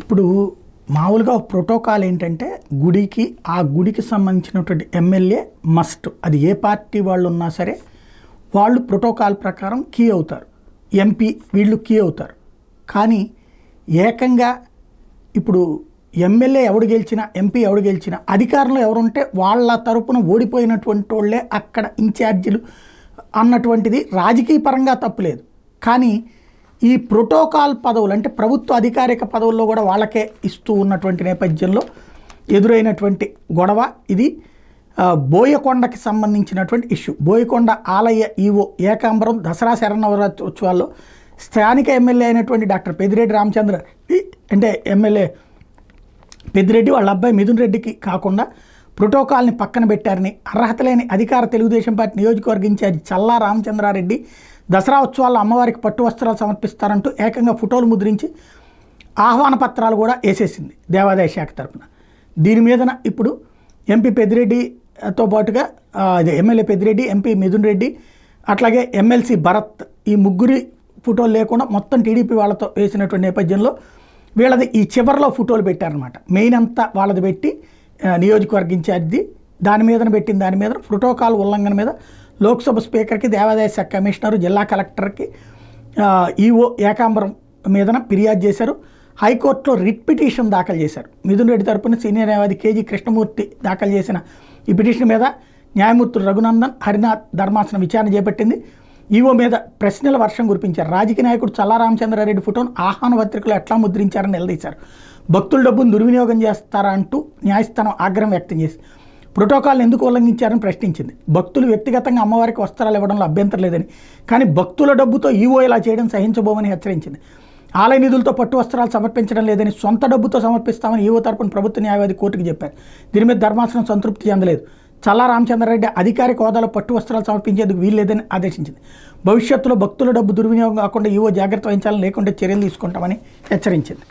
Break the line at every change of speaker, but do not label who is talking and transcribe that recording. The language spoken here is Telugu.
ఇప్పుడు మామూలుగా ఒక ప్రోటోకాల్ ఏంటంటే ఆ గుడికి సంబంధించినటువంటి ఎమ్మెల్యే మస్ట్, అది ఏ పార్టీ వాళ్ళు ఉన్నా సరే వాళ్ళు ప్రోటోకాల్ ప్రకారం కీ అవుతారు, ఎంపీ వీళ్ళు కీ అవుతారు. కానీ ఏకంగా ఇప్పుడు ఎమ్మెల్యే ఎవడు గెలిచినా ఎంపీ ఎవడు గెలిచినా అధికారంలో ఎవరుంటే వాళ్ళ తరపున ఓడిపోయినటువంటి వాళ్ళే అక్కడ ఇన్ఛార్జీలు అన్నటువంటిది రాజకీయ పరంగా తప్పులేదు. కానీ ఈ ప్రోటోకాల్ పదవులు అంటే ప్రభుత్వ అధికారిక పదవుల్లో కూడా వాళ్ళకే ఇస్తూ ఉన్నటువంటి నేపథ్యంలో ఎదురైనటువంటి గొడవ ఇది. బోయకొండకి సంబంధించినటువంటి ఇష్యూ. బోయకొండ ఆలయ ఈవో ఏకాంబరం దసరా శరన్నవరాత్రోత్సవాల్లో స్థానిక ఎమ్మెల్యే అయినటువంటి డాక్టర్ పెద్దిరెడ్డి రామచంద్ర అంటే ఎమ్మెల్యే పెద్దిరెడ్డి వాళ్ళ అబ్బాయి మిథున్ రెడ్డికి కాకుండా ప్రోటోకాల్ని పక్కన పెట్టారని అర్హత లేని అధికార తెలుగుదేశం పార్టీ నియోజకవర్గ ఇన్ఛార్జి చల్లా రామచంద్రారెడ్డి దసరా ఉత్సవాల్లో అమ్మవారికి పట్టు వస్త్రాలు సమర్పిస్తారంటూ ఏకంగా ఫోటోలు ముద్రించి ఆహ్వాన పత్రాలు కూడా వేసేసింది దేవాదాయ శాఖ తరఫున. దీని మీదన ఇప్పుడు ఎంపీ పెద్దిరెడ్డితో పాటుగా ఎమ్మెల్యే పెద్దిరెడ్డి, ఎంపీ మిథున్ రెడ్డి, అట్లాగే ఎమ్మెల్సీ భరత్, ఈ ముగ్గురి ఫోటోలు లేకుండా మొత్తం టీడీపీ వాళ్ళతో వేసినటువంటి నేపథ్యంలో వీళ్ళది ఈ చివరిలో ఫోటోలు పెట్టారనమాట. మెయిన్ అంతా వాళ్ళది పెట్టి నియోజకవర్గ ఇన్ఛార్జి దాని మీద ప్రోటోకాల్ ఉల్లంఘన మీద లోక్సభ స్పీకర్కి, దేవాదాయ శాఖ కమిషనరు, జిల్లా కలెక్టర్కి, ఈఓ ఏకాంబరం మీదన ఫిర్యాదు చేశారు. హైకోర్టులో రిట్ పిటిషన్ దాఖలు చేశారు. మిథున్ రెడ్డి తరపున సీనియర్ న్యాయవాది కేజీ కృష్ణమూర్తి దాఖలు చేసిన ఈ పిటిషన్ మీద న్యాయమూర్తులు రఘునందన్, హరినాథ్ ధర్మాసనం విచారణ చేపట్టింది. ఈఓ మీద ప్రశ్నల వర్షం కురిపించారు. రాజకీయ నాయకుడు చల్లా రామచంద్రారెడ్డి ఫోటోను ఆహ్వాన పత్రికలో ఎట్లా ముద్రించారని నిలదీశారు. భక్తుల డబ్బును దుర్వినియోగం చేస్తారా అంటూ న్యాయస్థానం ఆగ్రహం వ్యక్తం చేసి ప్రోటోకాల్ని ఎందుకు ఉల్లంఘించారని ప్రశ్నించింది. భక్తులు వ్యక్తిగతంగా అమ్మవారికి వస్త్రాలు ఇవ్వడంలో అభ్యంతరం లేదని, కానీ భక్తుల డబ్బుతో ఈఓ ఇలా చేయడం సహించబోమని హెచ్చరించింది. ఆలయ నిధులతో పట్టు వస్త్రాలు సమర్పించడం లేదని, సొంత డబ్బుతో సమర్పిస్తామని ఈఓ తరపున ప్రభుత్వ న్యాయవాది కోర్టుకు చెప్పారు. దీని మీద ధర్మాసనం సంతృప్తి చెందలేదు. చల్లా రామచంద్రారెడ్డి అధికారిక హోదాలో పట్టు వస్త్రాలు సమర్పించేందుకు వీల్లేదని ఆదేశించింది. భవిష్యత్తులో భక్తుల డబ్బు దుర్వినియోగం కాకుండా ఈఓ జాగ్రత్త వహించాలని, లేకుంటే చర్యలు తీసుకుంటామని హెచ్చరించింది.